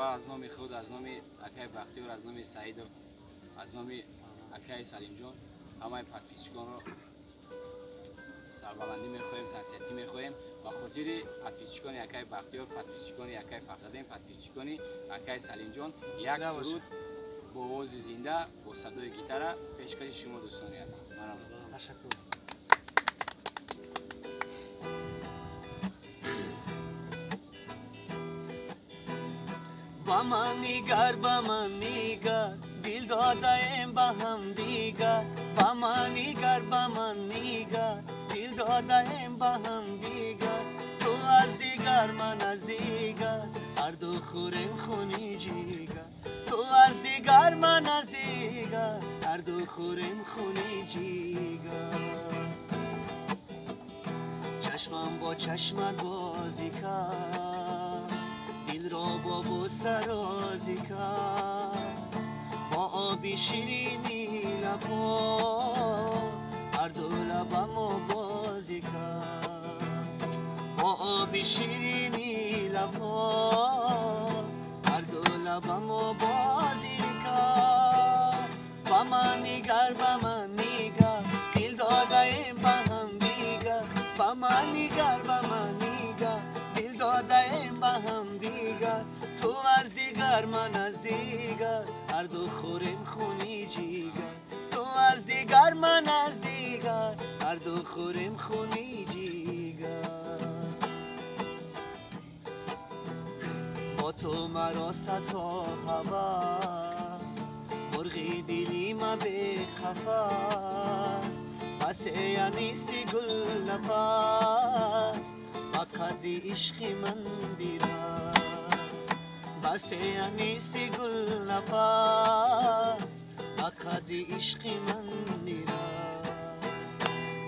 اول از نام خود، از نام اکای بختیار، از نام سعید و از نام اکای سلیم جان همه پادپیچگان رو سربلندی میخواهیم، تنسیتی میخواهیم و خاطر پادپیچگان اکای بختیار، پادپیچگان اکای فخردین، پادپیچگان اکای سلیم جان یک سرود با آواز زنده با صدای گیتار پیشکش شما دوستان میاد. تشکر. با من نیگر دل دادیم با هم دیگر با من نیگر دل دادیم با هم دیگر تو از دیگر من از دیگر هر دو خوریم خونی جیگر تو از دیگر من از دیگر هر دو خوریم خونی جیگر چشمم با چشمت بازی کرد دل را با بوسه رازی کرد با آبی شیرینی لبا هر دو لبمو بازی کرد با آبی شیرینی لبا هر دو لبمو بازی کرد با من نیگر دل دادیم با هم دیگر با من نیگر دل دادیم با هم دیگر تو از دیگر من از دیگر هر دو خوریم خونی جیگر تو از دیگر من از دیگر هر دو خوریم خونی جیگر با تو مرا صدها هوس مرغی دلی ما به قفس بس یعنی سی گل نفس با قدری عشق من بیرست بس یعنی سی گل نفس با قدری عشق من بیرست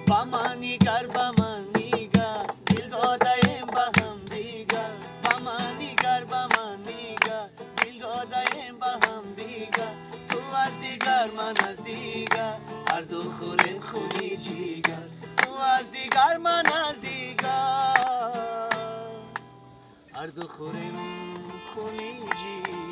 با من نیگر دل دادیم با هم دیگر با من نیگر دل دادیم با هم دیگر تو از دیگر من از دیگر هر دو خوریم خونی جیگر تو از دیگر من از دیگر هر دو خوریم خونی جیگر